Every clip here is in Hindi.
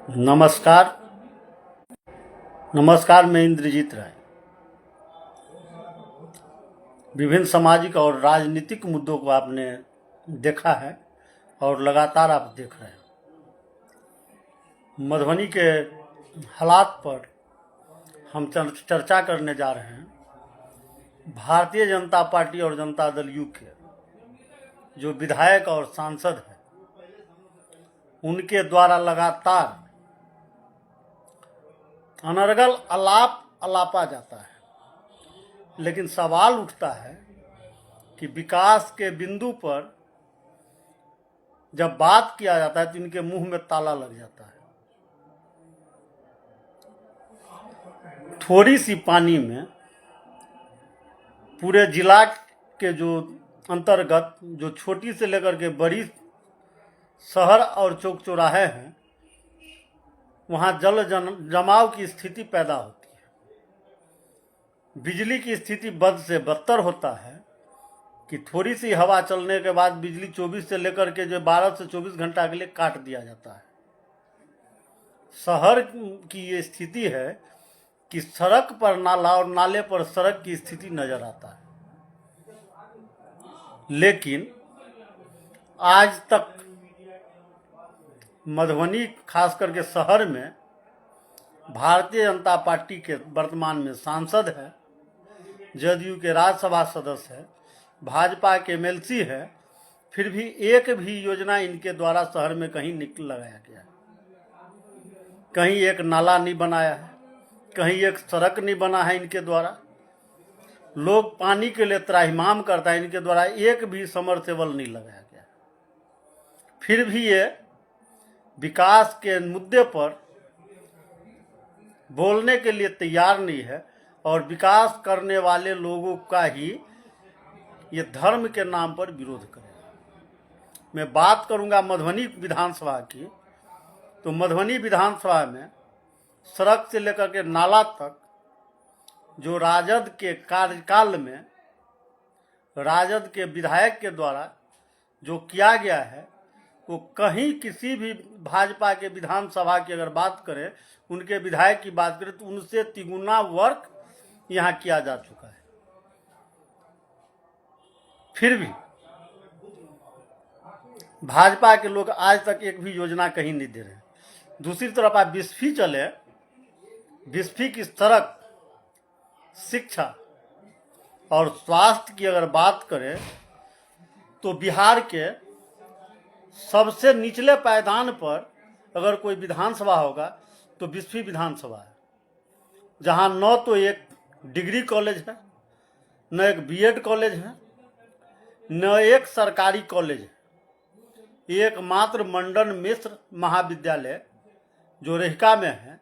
नमस्कार। मैं इंद्रजीत राय। विभिन्न सामाजिक और राजनीतिक मुद्दों को आपने देखा है और लगातार आप देख रहे हैं। मधुबनी के हालात पर हम चर्चा करने जा रहे हैं। भारतीय जनता पार्टी और जनता दल यू के जो विधायक और सांसद हैं, उनके द्वारा लगातार अनर्गल अलापा जाता है, लेकिन सवाल उठता है कि विकास के बिंदु पर जब बात किया जाता है तो इनके मुंह में ताला लग जाता है। थोड़ी सी पानी में पूरे जिला के जो अंतर्गत जो छोटी से लेकर के बड़ी शहर और चौक चौराहे हैं, वहाँ जल जमाव की स्थिति पैदा होती है। बिजली की स्थिति बद से बदतर होता है कि थोड़ी सी हवा चलने के बाद बिजली 24 से लेकर के जो 12 से 24 घंटा के लिए काट दिया जाता है। शहर की ये स्थिति है कि सड़क पर नाला और नाले पर सड़क की स्थिति नजर आता है, लेकिन आज तक मधुबनी खास करके शहर में भारतीय जनता पार्टी के वर्तमान में सांसद है, जदयू के राज्यसभा सदस्य है, भाजपा के एमएलसी है, फिर भी एक भी योजना इनके द्वारा शहर में कहीं नहीं लगाया गया है। कहीं एक नाला नहीं बनाया है, कहीं एक सड़क नहीं बना है इनके द्वारा। लोग पानी के लिए त्राहिमाम करता है, इनके द्वारा एक भी समरसेबल नहीं लगाया गया। फिर भी ये विकास के मुद्दे पर बोलने के लिए तैयार नहीं है और विकास करने वाले लोगों का ही ये धर्म के नाम पर विरोध करेगा। मैं बात करूंगा मधुबनी विधानसभा की, तो मधुबनी विधानसभा में सड़क से लेकर के नाला तक जो राजद के कार्यकाल में राजद के विधायक के द्वारा जो किया गया है, वो कहीं किसी भी भाजपा के विधानसभा की अगर बात करें, उनके विधायक की बात करें, तो उनसे तिगुना वर्क यहाँ किया जा चुका है। फिर भी भाजपा के लोग आज तक एक भी योजना कहीं नहीं दे रहे। दूसरी तरफ आप बिस्फी चले, बिस्फी की सड़क, शिक्षा और स्वास्थ्य की अगर बात करें तो बिहार के सबसे निचले पायदान पर अगर कोई विधानसभा होगा तो बिस्फी विधानसभा है, जहां न तो एक डिग्री कॉलेज है, न एक बीएड कॉलेज है, न एक सरकारी कॉलेज है। एकमात्र मंडन मिश्र महाविद्यालय जो रेहका में है,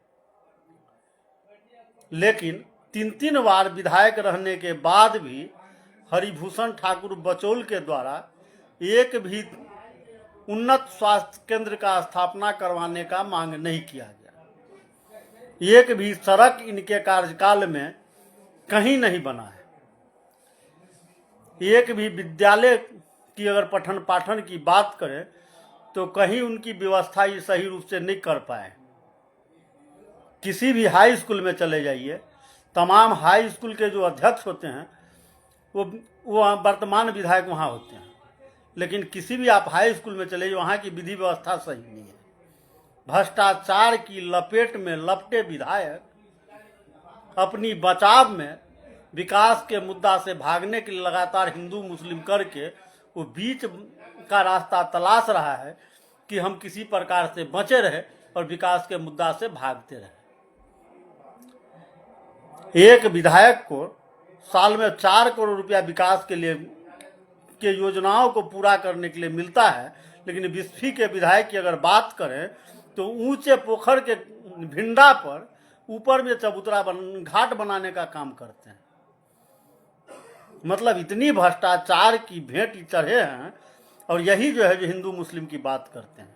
लेकिन 3 बार विधायक रहने के बाद भी हरिभूषण ठाकुर बचौल के द्वारा एक भी उन्नत स्वास्थ्य केंद्र का स्थापना करवाने का मांग नहीं किया गया। एक भी सड़क इनके कार्यकाल में कहीं नहीं बना है। एक भी विद्यालय की अगर पठन पाठन की बात करें तो कहीं उनकी व्यवस्था सही रूप से नहीं कर पाए। किसी भी हाई स्कूल में चले जाइए, तमाम हाई स्कूल के जो अध्यक्ष होते हैं वो वर्तमान विधायक वहाँ होते हैं, लेकिन किसी भी आप हाई स्कूल में चले जाइए, वहाँ की विधि व्यवस्था सही नहीं है। भ्रष्टाचार की लपेट में लपटे विधायक अपनी बचाव में विकास के मुद्दा से भागने के लिए लगातार हिंदू मुस्लिम करके वो बीच का रास्ता तलाश रहा है कि हम किसी प्रकार से बचे रहे और विकास के मुद्दा से भागते रहे। एक विधायक को साल में 4 करोड़ रुपया विकास के लिए के योजनाओं को पूरा करने के लिए मिलता है, लेकिन बिस्फी के विधायक की अगर बात करें तो ऊंचे पोखर के भिंडा पर ऊपर में चबूतरा घाट बनाने का काम करते हैं। मतलब इतनी भ्रष्टाचार की भेंट चढ़े हैं। और यही जो है जो हिंदू मुस्लिम की बात करते हैं,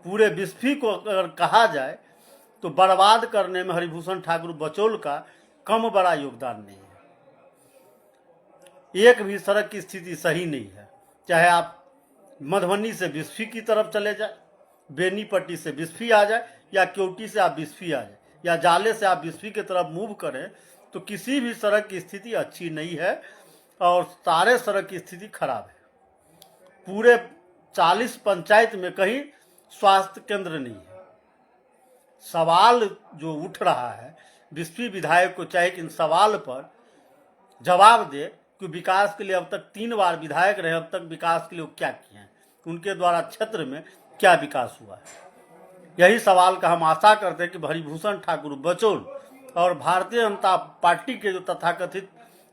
पूरे बिस्फी को अगर कहा जाए तो बर्बाद करने में हरिभूषण ठाकुर बचौल का कम बड़ा योगदान नहीं है। एक भी सड़क की स्थिति सही नहीं है, चाहे आप मधुबनी से बिस्फी की तरफ चले जाए, बेनीपट्टी से बिस्फी आ जाए या केवटी से आप बिस्फी आ जाए या जाले से आप बिस्फी की तरफ मूव करें, तो किसी भी सड़क की स्थिति अच्छी नहीं है और सारे सड़क की स्थिति खराब है। पूरे 40 पंचायत में कहीं स्वास्थ्य केंद्र नहीं है। सवाल जो उठ रहा है, बिस्फी विधायक को चाहिए कि इन सवाल पर जवाब दे कि विकास के लिए अब तक 3 बार विधायक रहे, अब तक विकास के लिए वो क्या किए हैं, उनके द्वारा क्षेत्र में क्या विकास हुआ है। यही सवाल का हम आशा करते हैं कि हरिभूषण ठाकुर बचौल और भारतीय जनता पार्टी के जो तथाकथित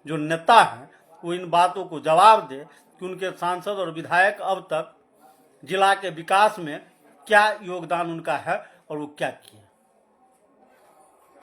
जो नेता हैं वो इन बातों को जवाब दे कि उनके सांसद और विधायक अब तक जिला के विकास में क्या योगदान उनका है और वो क्या किए।